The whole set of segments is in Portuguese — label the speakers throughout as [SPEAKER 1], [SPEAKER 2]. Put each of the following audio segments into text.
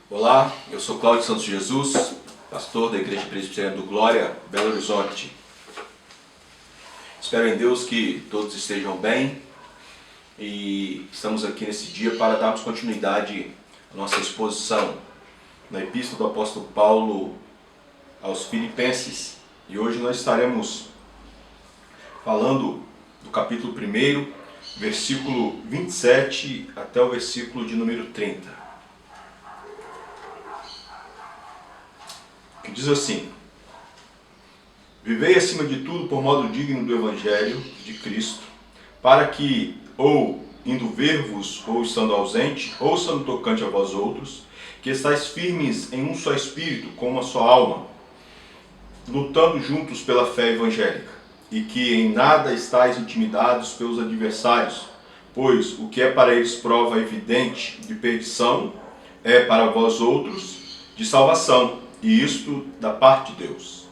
[SPEAKER 1] Olá, eu sou Cláudio Santos Jesus, pastor da Igreja Presbiteriana do Glória, Belo Horizonte. Espero em Deus que todos estejam bem e estamos aqui nesse dia para darmos continuidade à nossa exposição na Epístola do Apóstolo Paulo aos Filipenses. E hoje nós estaremos falando do capítulo 1, versículo 27 até o versículo de número 30. Que diz assim: Vivei acima de tudo por modo digno do Evangelho de Cristo, para que, ou indo ver-vos, ou estando ausente, ouça no tocante a vós outros, que estáis firmes em um só espírito, com uma só alma, lutando juntos pela fé evangélica, e que em nada estáis intimidados pelos adversários, pois o que é para eles prova evidente de perdição, é para vós outros de salvação, e isto da parte de Deus.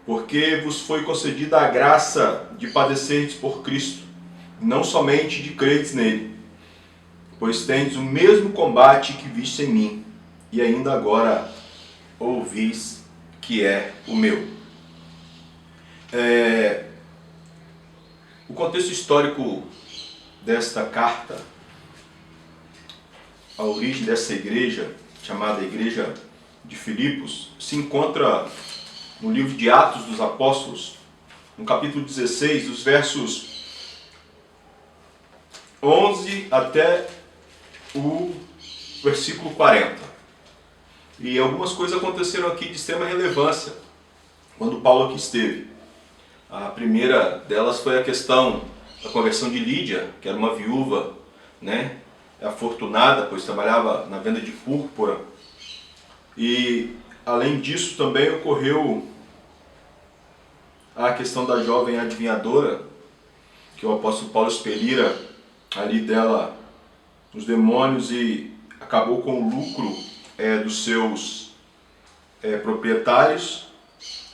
[SPEAKER 1] Porque vos foi concedida a graça de padecerdes por Cristo, não somente de crerdes nele, pois tendes o mesmo combate que viste em mim, e ainda agora ouvis que é o meu. O contexto histórico desta carta, a origem dessa igreja, chamada Igreja de Filipos, se encontra no livro de Atos dos Apóstolos, no capítulo 16, dos versos 11 até o versículo 40. E algumas coisas aconteceram aqui de extrema relevância quando Paulo aqui esteve. A primeira delas foi a questão da conversão de Lídia, que era uma viúva, afortunada, pois trabalhava na venda de púrpura. E além disso também ocorreu a questão da jovem adivinhadora, que o apóstolo Paulo expelira ali dela os demônios e acabou com o lucro dos seus proprietários.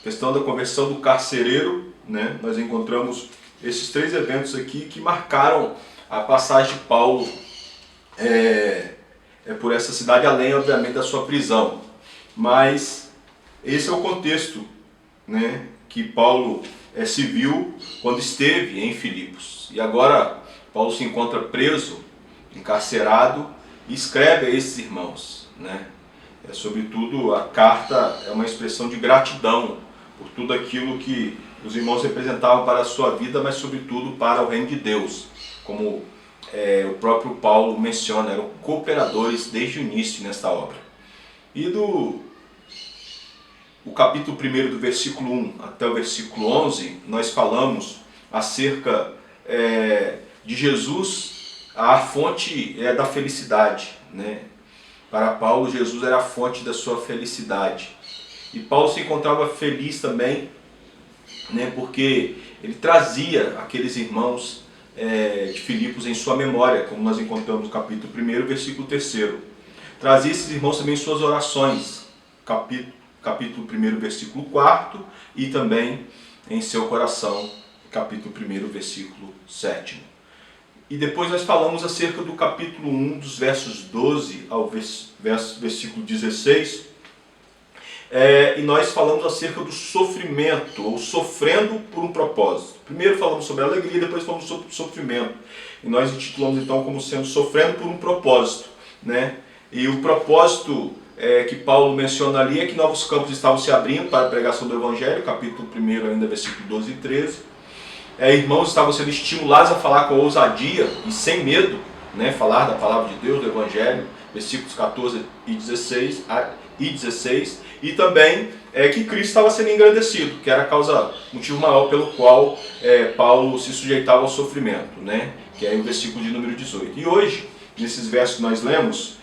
[SPEAKER 1] Questão da conversão do carcereiro, nós encontramos esses três eventos aqui que marcaram a passagem de Paulo por essa cidade, além obviamente da sua prisão. Mas esse é o contexto que Paulo se viu quando esteve em Filipos. E agora Paulo se encontra preso, encarcerado, e escreve a esses irmãos. Sobretudo a carta é uma expressão de gratidão por tudo aquilo que os irmãos representavam para a sua vida, mas sobretudo para o reino de Deus, como o próprio Paulo menciona, eram cooperadores desde o início nesta obra. E o capítulo 1, do versículo 1 até o versículo 11, nós falamos acerca de Jesus, a fonte da felicidade. Para Paulo, Jesus era a fonte da sua felicidade. E Paulo se encontrava feliz também, porque ele trazia aqueles irmãos de Filipos em sua memória, como nós encontramos no capítulo 1, versículo 3. Trazia esses irmãos também em suas orações, capítulo 1, versículo 4, e também em seu coração, capítulo 1, versículo 7. E depois nós falamos acerca do capítulo 1, dos versos 12 ao versículo 16, e nós falamos acerca do sofrimento, ou sofrendo por um propósito. Primeiro falamos sobre a alegria, depois falamos sobre o sofrimento. E nós intitulamos então como sendo sofrendo por um propósito. E o propósito que Paulo menciona ali é que novos campos estavam se abrindo para a pregação do Evangelho, capítulo 1, ainda versículo 12 e 13. Irmãos estavam sendo estimulados a falar com ousadia e sem medo, falar da palavra de Deus, do Evangelho, versículos 14 e 16. E também que Cristo estava sendo engrandecido, que era a motivo maior pelo qual Paulo se sujeitava ao sofrimento, que é o versículo de número 18. E hoje, nesses versos que nós lemos,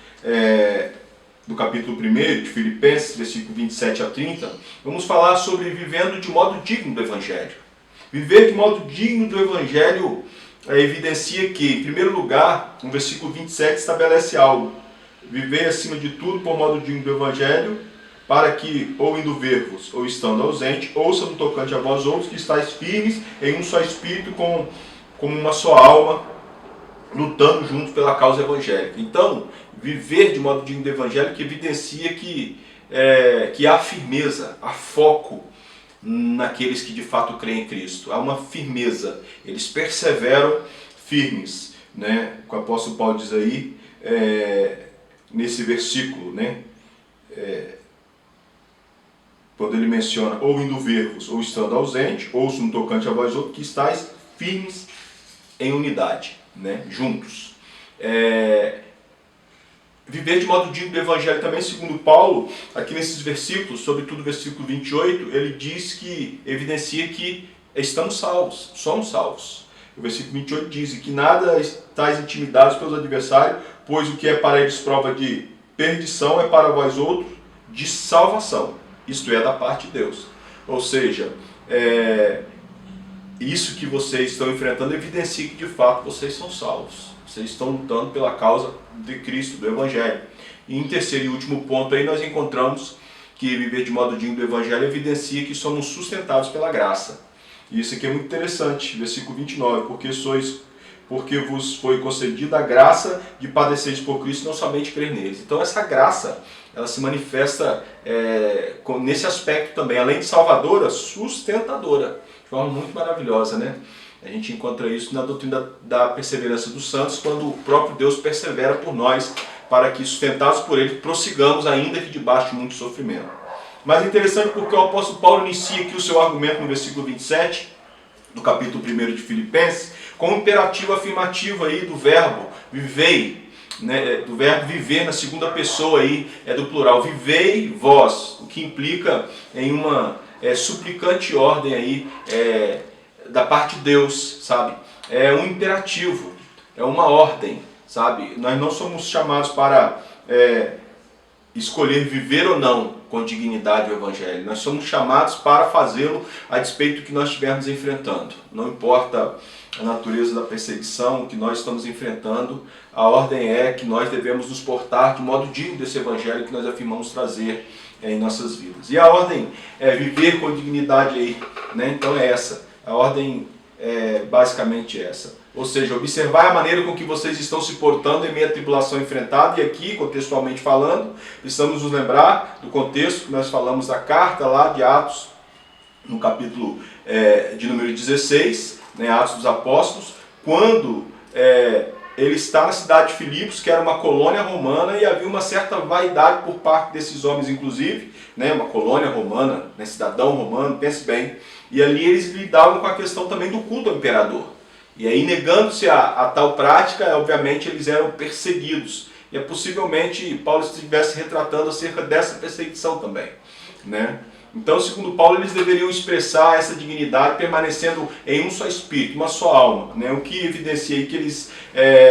[SPEAKER 1] do capítulo 1 de Filipenses, versículo 27 a 30, vamos falar sobre vivendo de modo digno do Evangelho. Viver de modo digno do Evangelho evidencia que, em primeiro lugar, no versículo 27 estabelece algo. Viver acima de tudo por modo digno do Evangelho, para que, ou indo ver-vos, ou estando ausente, ouça no tocante a vós outros, que estáis firmes em um só espírito, como uma só alma, lutando juntos pela causa evangélica. Então, viver de modo digno do evangelho que evidencia que há firmeza, há foco naqueles que de fato creem em Cristo. Há uma firmeza, eles perseveram firmes, né? O que o apóstolo Paulo diz aí, nesse versículo, né? Quando ele menciona ou indo ver-vos, ou estando ausente, ou no tocante a vós outros, que estáis firmes em unidade, né? Juntos. Viver de modo digno do evangelho também, segundo Paulo, aqui nesses versículos, sobretudo o versículo 28, ele diz que evidencia que estamos salvos, somos salvos. O versículo 28 diz que nada estáis intimidados pelos adversários, pois o que é para eles prova de perdição é para vós outros de salvação, isto é, da parte de Deus. Ou seja, isso que vocês estão enfrentando evidencia que de fato vocês são salvos. Vocês estão lutando pela causa de Cristo, do Evangelho. E em terceiro e último ponto aí nós encontramos que viver de modo digno do Evangelho evidencia que somos sustentados pela graça. E isso aqui é muito interessante, versículo 29, porque vos foi concedida a graça de padeceres por Cristo, não somente crer neles. Então essa graça, ela se manifesta nesse aspecto também, além de salvadora, sustentadora, de forma muito maravilhosa, né? A gente encontra isso na doutrina da perseverança dos santos, quando o próprio Deus persevera por nós, para que, sustentados por Ele, prossigamos, ainda que debaixo de muito sofrimento. Mas é interessante porque o apóstolo Paulo inicia aqui o seu argumento no versículo 27, do capítulo 1 de Filipenses, com um imperativo afirmativo aí do verbo vivei, né, do verbo viver na segunda pessoa aí, do plural, vivei vós, o que implica em uma suplicante ordem aí, da parte de Deus, sabe? É um imperativo, é uma ordem, sabe? Nós não somos chamados para escolher viver ou não com dignidade o Evangelho. Nós somos chamados para fazê-lo a despeito do que nós estivermos enfrentando. Não importa a natureza da perseguição, o que nós estamos enfrentando, a ordem é que nós devemos nos portar de modo digno desse Evangelho que nós afirmamos trazer em nossas vidas. E a ordem é viver com dignidade aí, né? Então é essa. A ordem é basicamente essa. Ou seja, observar a maneira com que vocês estão se portando em meio à tribulação enfrentada. E aqui, contextualmente falando, precisamos nos lembrar do contexto que nós falamos da carta lá de Atos, no capítulo de número 16, né, Atos dos Apóstolos, quando ele está na cidade de Filipos, que era uma colônia romana, e havia uma certa vaidade por parte desses homens, inclusive, né, uma colônia romana, né, cidadão romano, pense bem, e ali eles lidavam com a questão também do culto ao imperador. E aí, negando-se a tal prática, obviamente eles eram perseguidos. E possivelmente Paulo estivesse retratando acerca dessa perseguição também, né? Então, segundo Paulo, eles deveriam expressar essa dignidade permanecendo em um só espírito, uma só alma, né? O que evidencia aí que eles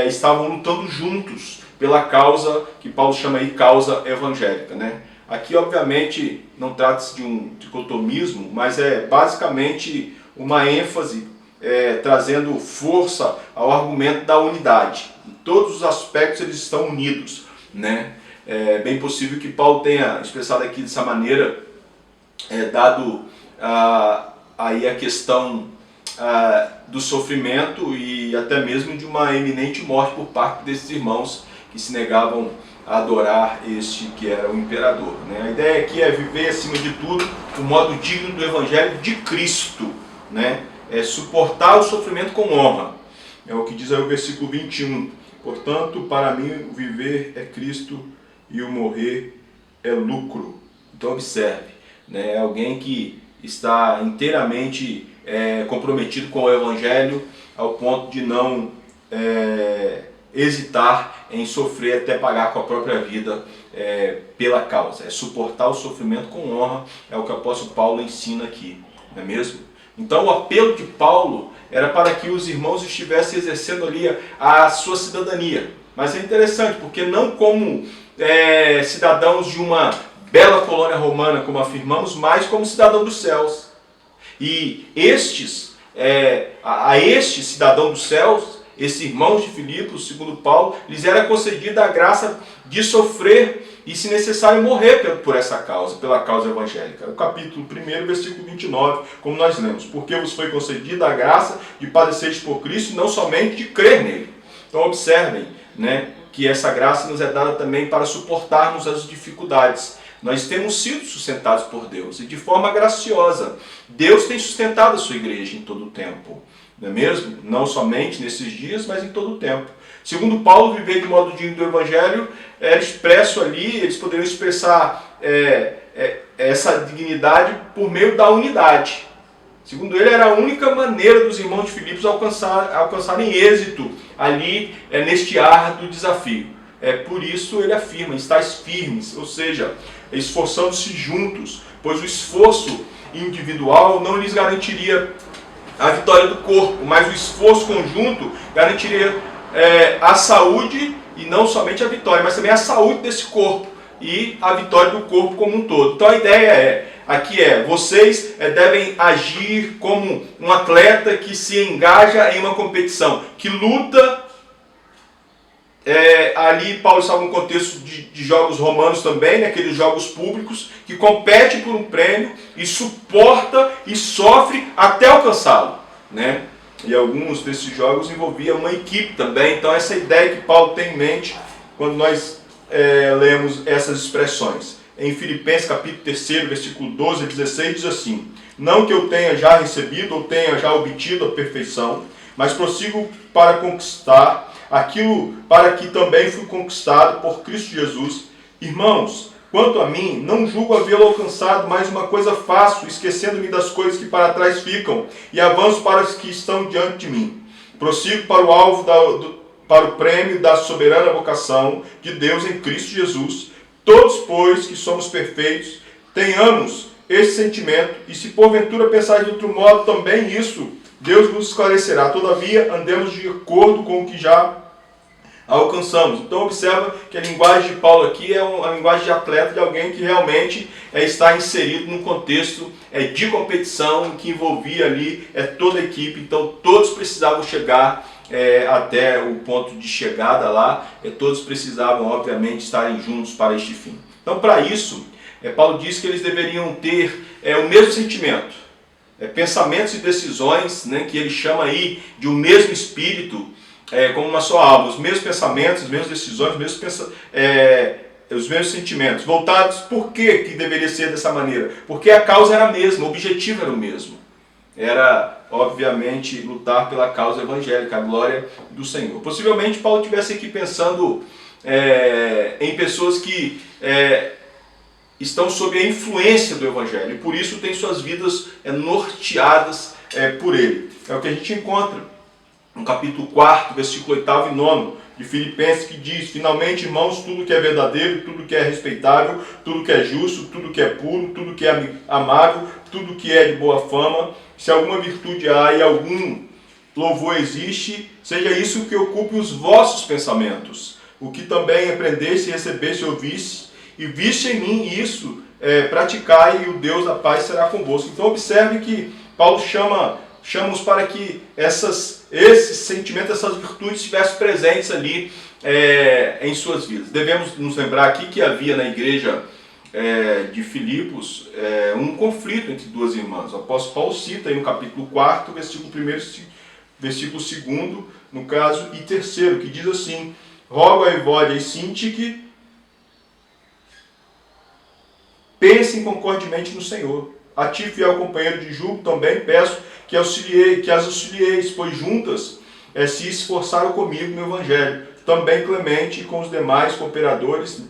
[SPEAKER 1] estavam lutando juntos pela causa que Paulo chama aí causa evangélica, né? Aqui, obviamente, não trata-se de um dicotomismo, mas é basicamente uma ênfase trazendo força ao argumento da unidade. Em todos os aspectos eles estão unidos, né? É bem possível que Paulo tenha expressado aqui dessa maneira, dado aí a questão do sofrimento e até mesmo de uma eminente morte por parte desses irmãos que se negavam a adorar este que era o imperador, né? A ideia aqui é viver acima de tudo o modo digno do Evangelho de Cristo, né? É suportar o sofrimento com honra. É o que diz aí o versículo 21. Portanto, para mim o viver é Cristo e o morrer é lucro. Então observe, né? É alguém que está inteiramente comprometido com o Evangelho ao ponto de não hesitar em sofrer até pagar com a própria vida pela causa. É suportar o sofrimento com honra, é o que o apóstolo Paulo ensina aqui, não é mesmo? Então o apelo de Paulo era para que os irmãos estivessem exercendo ali a sua cidadania. Mas é interessante, porque não como cidadãos de uma bela colônia romana, como afirmamos, mas como cidadão dos céus. E a este cidadão dos céus, esses irmãos de Filipos, segundo Paulo, lhes era concedida a graça de sofrer e, se necessário, morrer por essa causa, pela causa evangélica. O capítulo 1, versículo 29, como nós lemos. Porque vos foi concedida a graça de padeceres por Cristo, não somente de crer nele. Então observem, né, que essa graça nos é dada também para suportarmos as dificuldades. Nós temos sido sustentados por Deus e de forma graciosa. Deus tem sustentado a sua igreja em todo o tempo, não é mesmo? Não somente nesses dias, mas em todo o tempo. Segundo Paulo, viver de modo digno do Evangelho era expresso ali, eles poderiam expressar essa dignidade por meio da unidade. Segundo ele, era a única maneira dos irmãos de Filipos alcançarem êxito ali neste árduo desafio. Por isso ele afirma, estáis firmes, ou seja, esforçando-se juntos, pois o esforço individual não lhes garantiria a vitória do corpo, mas o esforço conjunto garantiria a saúde, e não somente a vitória, mas também a saúde desse corpo e a vitória do corpo como um todo. Então a ideia aqui vocês devem agir como um atleta que se engaja em uma competição, que luta. Ali Paulo estava no contexto de jogos romanos também, né, aqueles jogos públicos, que compete por um prêmio e suporta e sofre até alcançá-lo, né? E alguns desses jogos envolviam uma equipe também. Então essa ideia que Paulo tem em mente quando nós lemos essas expressões. Em Filipenses capítulo 3, versículo 12 a 16, diz assim: não que eu tenha já recebido ou tenha já obtido a perfeição, mas prossigo para conquistar aquilo para que também fui conquistado por Cristo Jesus. Irmãos, quanto a mim, não julgo havê-lo alcançado, mas uma coisa faço, esquecendo-me das coisas que para trás ficam, e avanço para as que estão diante de mim. Prossigo para o alvo, para o prêmio da soberana vocação de Deus em Cristo Jesus. Todos, pois, que somos perfeitos, tenhamos esse sentimento, e se porventura pensar de outro modo, também isso Deus nos esclarecerá. Todavia, andemos de acordo com o que já alcançamos. Então observa que a linguagem de Paulo aqui é uma linguagem de atleta, de alguém que realmente está inserido num contexto de competição, que envolvia ali toda a equipe. Então todos precisavam chegar até o ponto de chegada lá, todos precisavam obviamente estarem juntos para este fim. Então para isso, Paulo diz que eles deveriam ter o mesmo sentimento, pensamentos e decisões, né, que ele chama aí de um mesmo espírito, como uma só alma, os mesmos pensamentos, as mesmas decisões, os mesmos sentimentos, voltados. Por que deveria ser dessa maneira? Porque a causa era a mesma, o objetivo era o mesmo. Era, obviamente, lutar pela causa evangélica, a glória do Senhor. Possivelmente Paulo estivesse aqui pensando em pessoas que estão sob a influência do Evangelho, e por isso têm suas vidas norteadas por ele. É o que a gente encontra no capítulo 4, versículo 8 e 9 de Filipenses, que diz: finalmente, irmãos, tudo que é verdadeiro, tudo que é respeitável, tudo que é justo, tudo que é puro, tudo que é amável, tudo que é de boa fama, se alguma virtude há e algum louvor existe, seja isso que ocupe os vossos pensamentos. O que também aprendeste, recebeste e ouviste, e viste em mim isso, praticai, e o Deus da paz será convosco. Então observe que Paulo chama-os para que esses sentimentos, essas virtudes estivessem presentes ali em suas vidas. Devemos nos lembrar aqui que havia na igreja de Filipos um conflito entre duas irmãs. O apóstolo Paulo cita aí no capítulo 4, versículo 1, versículo 2, no caso, e 3, que diz assim: rogo a Evódia e Sintique, pensem concordemente no Senhor. A ti, fiel companheiro de julgo, também peço que as auxilieis, pois juntas se esforçaram comigo no Evangelho. Também Clemente e com os demais cooperadores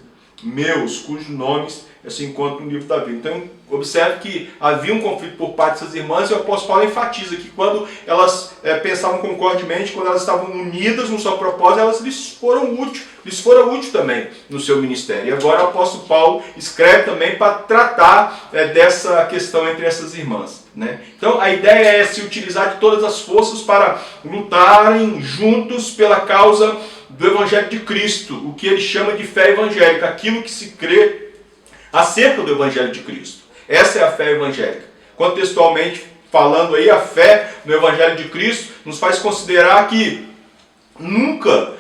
[SPEAKER 1] meus, cujos nomes se encontram no livro da vida. Então, observe que havia um conflito por parte dessas irmãs, e o apóstolo Paulo enfatiza que quando elas pensavam concordemente, quando elas estavam unidas no seu propósito, elas lhes foram úteis também no seu ministério. E agora o apóstolo Paulo escreve também para tratar dessa questão entre essas irmãs, né? Então a ideia é se utilizar de todas as forças para lutarem juntos pela causa do Evangelho de Cristo, o que ele chama de fé evangélica, aquilo que se crê acerca do Evangelho de Cristo. Essa é a fé evangélica. Contextualmente falando aí, a fé no Evangelho de Cristo nos faz considerar que nunca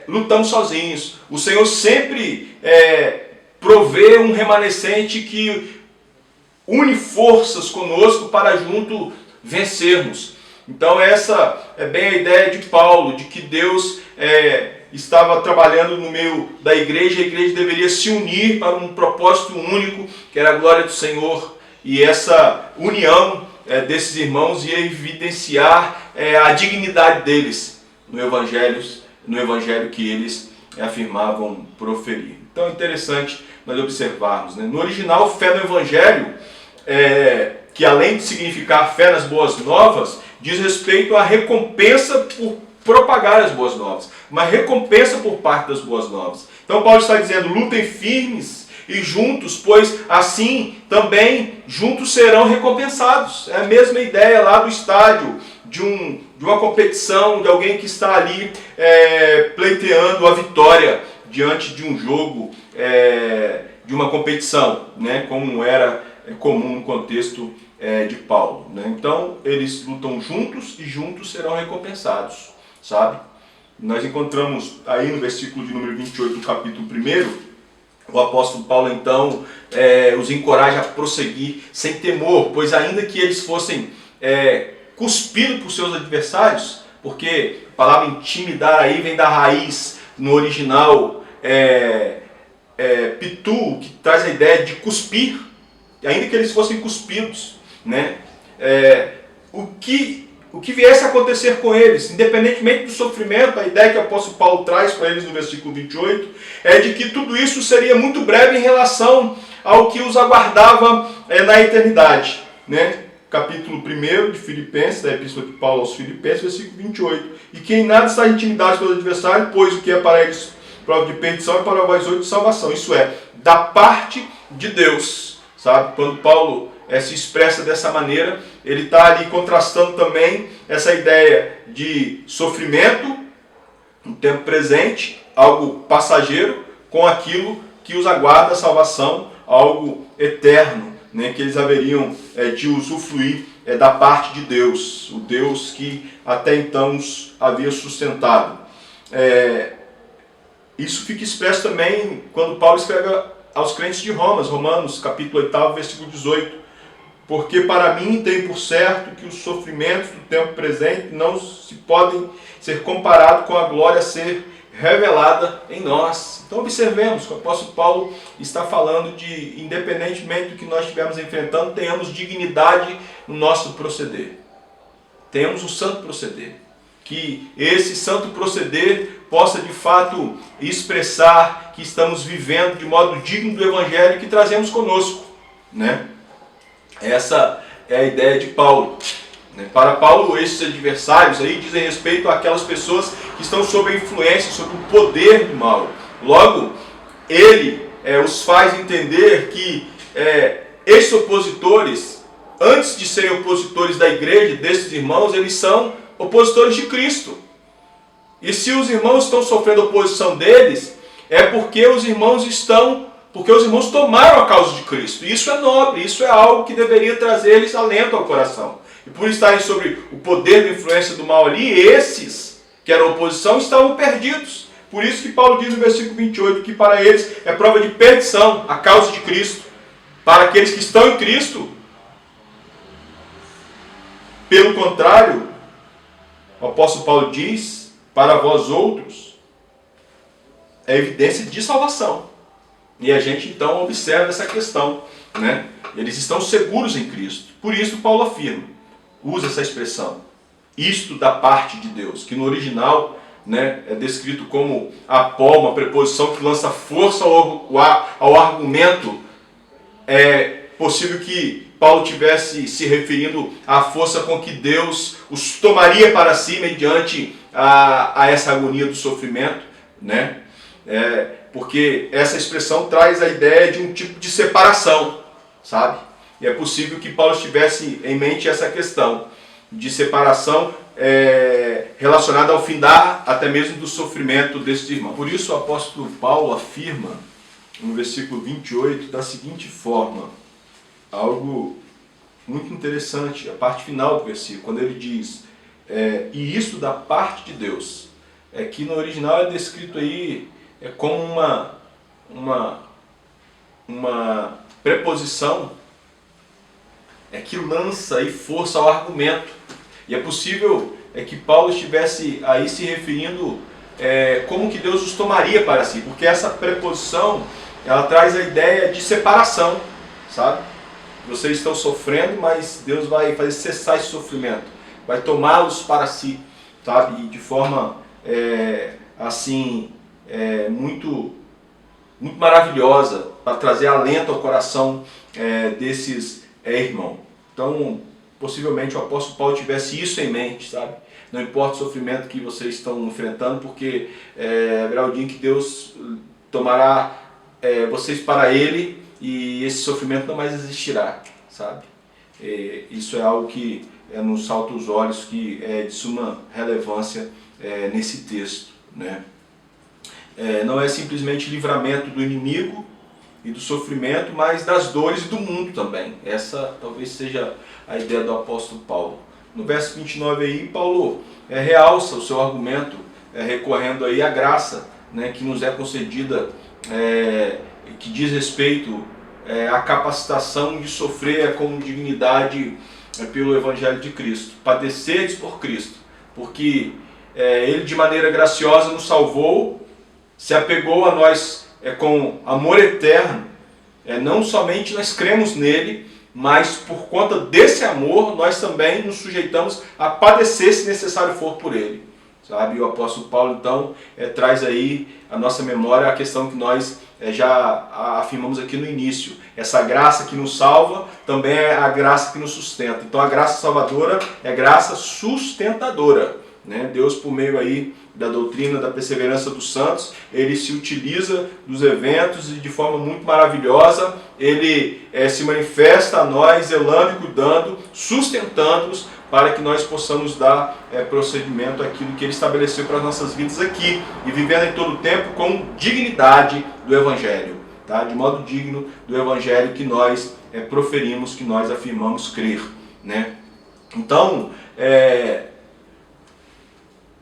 [SPEAKER 1] lutamos sozinhos. O Senhor sempre provê um remanescente que une forças conosco para junto vencermos. Então essa é bem a ideia de Paulo, de que Deus estava trabalhando no meio da igreja, a igreja deveria se unir para um propósito único, que era a glória do Senhor, e essa união desses irmãos ia evidenciar a dignidade deles no evangelho que eles afirmavam proferir. Então é interessante nós observarmos, né? No original, fé no evangelho, que além de significar fé nas boas novas, diz respeito à recompensa por propagar as boas novas, uma recompensa por parte das boas novas. Então Paulo está dizendo: lutem firmes e juntos, pois assim também juntos serão recompensados. É a mesma ideia lá do estádio, de uma competição, de alguém que está ali pleiteando a vitória diante de um jogo, de uma competição, né, como era comum no contexto de Paulo, né? Então eles lutam juntos e juntos serão recompensados, sabe? Nós encontramos aí no versículo de número 28 do capítulo 1, o apóstolo Paulo então os encoraja a prosseguir sem temor, pois ainda que eles fossem cuspidos por seus adversários, porque a palavra intimidar aí vem da raiz, no original pitu, que traz a ideia de cuspir, ainda que eles fossem cuspidos, né? O que viesse a acontecer com eles, independentemente do sofrimento, a ideia que o apóstolo Paulo traz para eles no versículo 28 é de que tudo isso seria muito breve em relação ao que os aguardava na eternidade, né? Capítulo 1 de Filipenses, da Epístola de Paulo aos Filipenses, versículo 28. E que em nada está intimidado pelos adversários, pois o que é para eles prova de perdição é para vós outros de salvação. Isso é, da parte de Deus, sabe? Quando Paulo se expressa dessa maneira, ele está ali contrastando também essa ideia de sofrimento, no tempo presente, algo passageiro, com aquilo que os aguarda a salvação, algo eterno, né, que eles haveriam de usufruir da parte de Deus, o Deus que até então os havia sustentado. Isso fica expresso também quando Paulo escreve aos crentes de Romanos, capítulo 8, versículo 18. Porque para mim tem por certo que os sofrimentos do tempo presente não se podem ser comparados com a glória a ser revelada em nós. Então observemos que o apóstolo Paulo está falando de, independentemente do que nós estivermos enfrentando, tenhamos dignidade no nosso proceder. Tenhamos um santo proceder. Que esse santo proceder possa de fato expressar que estamos vivendo de modo digno do evangelho que trazemos conosco, né? Essa é a ideia de Paulo. Para Paulo, esses adversários aí dizem respeito àquelas pessoas que estão sob a influência, sob o poder do mal. Logo, ele os faz entender que esses opositores, antes de serem opositores da igreja, desses irmãos, eles são opositores de Cristo. E se os irmãos estão sofrendo oposição deles, é porque os irmãos tomaram a causa de Cristo. Isso é nobre, isso é algo que deveria trazer-lhes alento ao coração. E por estarem sobre o poder da influência do mal ali, esses que eram oposição estavam perdidos. Por isso que Paulo diz no versículo 28 que para eles é prova de perdição a causa de Cristo. Para aqueles que estão em Cristo, pelo contrário, o apóstolo Paulo diz, para vós outros, é evidência de salvação. E a gente então observa essa questão, né? Eles estão seguros em Cristo. Por isso Paulo afirma, usa essa expressão, isto da parte de Deus, que no original, né, é descrito como apó, uma preposição que lança força ao argumento. É possível que Paulo tivesse se referindo à força com que Deus os tomaria para si mediante a essa agonia do sofrimento, né? Porque essa expressão traz a ideia de um tipo de separação, sabe? E é possível que Paulo tivesse em mente essa questão de separação relacionada ao findar até mesmo do sofrimento desses irmãos. Por isso o apóstolo Paulo afirma no versículo 28 da seguinte forma, algo muito interessante, a parte final do versículo, quando ele diz, e isso da parte de Deus, que no original é descrito aí como uma preposição que lança aí força ao argumento. E é possível que Paulo estivesse aí se referindo como que Deus os tomaria para si, porque essa preposição, ela traz a ideia de separação, sabe? Vocês estão sofrendo, mas Deus vai fazer cessar esse sofrimento, vai tomá-los para si, sabe? E de forma assim, muito maravilhosa, para trazer alento ao coração desses irmãos. Então, possivelmente o apóstolo Paulo tivesse isso em mente, sabe? Não importa o sofrimento que vocês estão enfrentando, porque haverá o dia em que Deus tomará vocês para Ele e esse sofrimento não mais existirá, sabe? Isso é algo que nos salta os olhos, que é de suma relevância nesse texto, né? Não é simplesmente livramento do inimigo e do sofrimento, mas das dores do mundo também. Essa talvez seja a ideia do apóstolo Paulo. No verso 29 aí, Paulo realça o seu argumento, recorrendo aí à graça, né, que nos é concedida, que diz respeito à capacitação de sofrer com dignidade pelo Evangelho de Cristo. Padecerdes por Cristo, porque Ele de maneira graciosa nos salvou, se apegou a nós com amor eterno. Não somente nós cremos nele, mas por conta desse amor nós também nos sujeitamos a padecer se necessário for por ele, sabe? E o apóstolo Paulo então traz aí a nossa memória a questão que nós já afirmamos aqui no início. Essa graça que nos salva também é a graça que nos sustenta. Então a graça salvadora é graça sustentadora, né? Deus, por meio aí da doutrina da perseverança dos santos, ele se utiliza dos eventos e de forma muito maravilhosa ele se manifesta a nós, zelando e cuidando, sustentando-nos para que nós possamos dar procedimento àquilo que ele estabeleceu para as nossas vidas aqui e vivendo em todo o tempo com dignidade do Evangelho, tá? De modo digno do Evangelho que nós proferimos, que nós afirmamos crer, né? Então,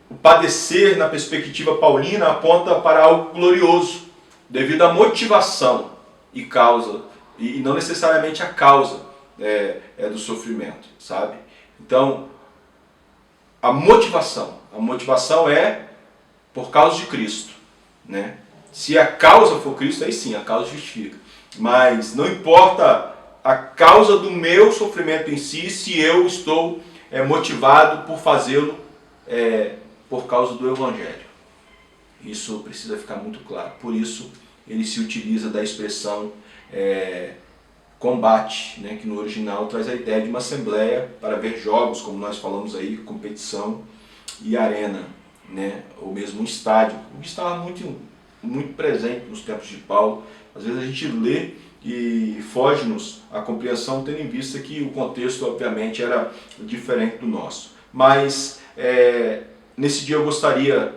[SPEAKER 1] o padecer na perspectiva paulina aponta para algo glorioso, devido à motivação e causa, e não necessariamente a causa do sofrimento, sabe? Então, a motivação é por causa de Cristo, né? Se a causa for Cristo, aí sim, a causa justifica. Mas não importa a causa do meu sofrimento em si, se eu estou motivado por fazê-lo por causa do Evangelho. Isso precisa ficar muito claro. Por isso, ele se utiliza da expressão combate, né, que no original traz a ideia de uma assembleia para ver jogos, como nós falamos aí, competição e arena, né, ou mesmo um estádio, o que estava muito presente nos tempos de Paulo. Às vezes a gente lê e foge-nos a compreensão, tendo em vista que o contexto, obviamente, era diferente do nosso. Mas nesse dia eu gostaria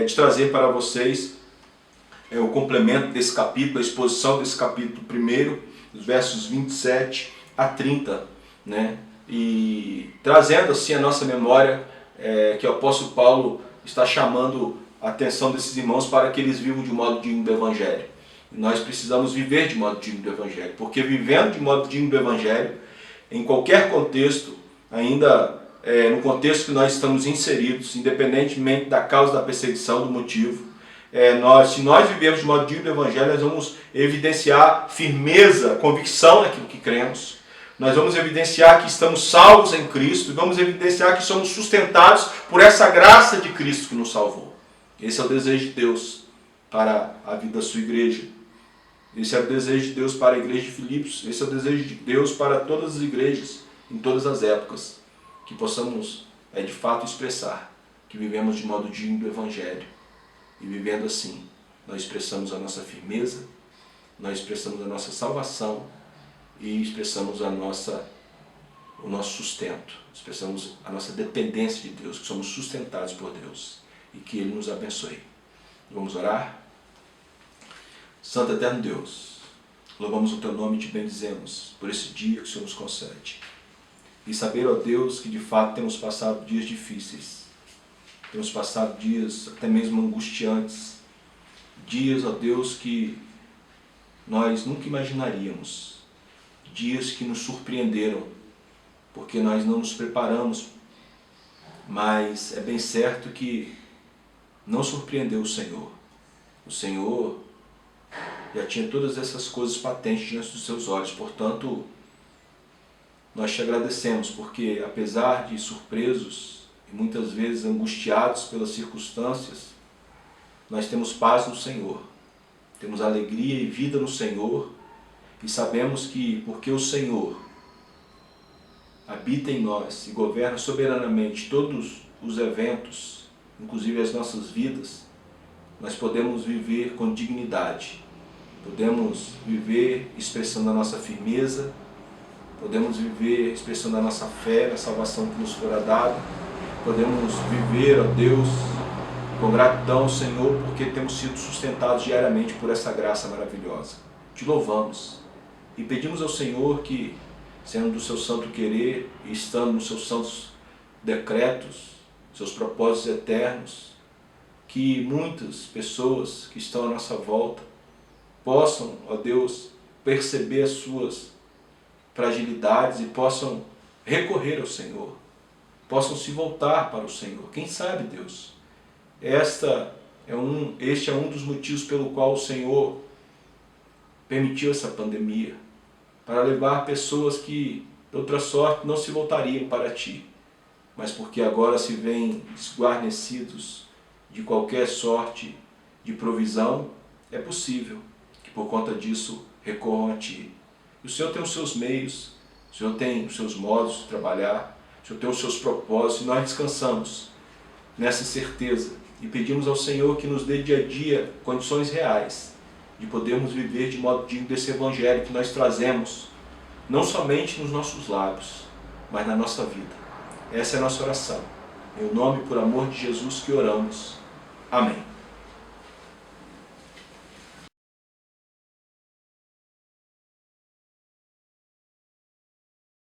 [SPEAKER 1] de trazer para vocês o complemento desse capítulo, a exposição desse capítulo primeiro, dos versos 27 a 30, né? E trazendo assim a nossa memória que o apóstolo Paulo está chamando a atenção desses irmãos para que eles vivam de modo digno do Evangelho. E nós precisamos viver de modo digno do Evangelho, porque vivendo de modo digno do Evangelho, em qualquer contexto, ainda no contexto que nós estamos inseridos, independentemente da causa da perseguição, do motivo, se nós vivemos de modo digno do Evangelho, nós vamos evidenciar firmeza, convicção naquilo que cremos. Nós vamos evidenciar que estamos salvos em Cristo e vamos evidenciar que somos sustentados por essa graça de Cristo que nos salvou. Esse é o desejo de Deus para a vida da sua igreja. Esse é o desejo de Deus para a igreja de Filipos. Esse é o desejo de Deus para todas as igrejas, em todas as épocas. Que possamos, de fato, expressar que vivemos de modo digno do Evangelho. E vivendo assim, nós expressamos a nossa firmeza, nós expressamos a nossa salvação e expressamos o nosso sustento, expressamos a nossa dependência de Deus, que somos sustentados por Deus e que Ele nos abençoe. Vamos orar? Santo Eterno Deus, louvamos o Teu nome e Te bendizemos por esse dia que o Senhor nos concede. E saber, ó Deus, que de fato temos passado dias difíceis, temos passado dias até mesmo angustiantes, dias, ó Deus, que nós nunca imaginaríamos, dias que nos surpreenderam, porque nós não nos preparamos mas é bem certo que não surpreendeu o Senhor. O Senhor já tinha todas essas coisas patentes diante dos seus olhos, portanto, nós te agradecemos, porque apesar de surpresos e muitas vezes angustiados pelas circunstâncias, nós temos paz no Senhor, temos alegria e vida no Senhor, e sabemos que, porque o Senhor habita em nós e governa soberanamente todos os eventos, inclusive as nossas vidas, nós podemos viver com dignidade, podemos viver expressando a nossa firmeza, podemos viver expressando a nossa fé na salvação que nos fora dada, podemos viver, ó Deus, com gratidão ao Senhor, porque temos sido sustentados diariamente por essa graça maravilhosa. Te louvamos e pedimos ao Senhor que, sendo do seu santo querer e estando nos seus santos decretos, seus propósitos eternos, que muitas pessoas que estão à nossa volta possam, ó Deus, perceber as suas fragilidades e possam recorrer ao Senhor, possam se voltar para o Senhor. Quem sabe, Deus, este é um dos motivos pelo qual o Senhor permitiu essa pandemia, para levar pessoas que, de outra sorte, não se voltariam para Ti, mas porque agora se veem desguarnecidos de qualquer sorte de provisão, é possível que por conta disso recorram a Ti. O Senhor tem os seus meios, o Senhor tem os seus modos de trabalhar, o Senhor tem os seus propósitos, e nós descansamos nessa certeza e pedimos ao Senhor que nos dê dia a dia condições reais de podermos viver de modo digno desse Evangelho que nós trazemos, não somente nos nossos lábios, mas na nossa vida. Essa é a nossa oração. Em nome e por amor de Jesus que oramos. Amém.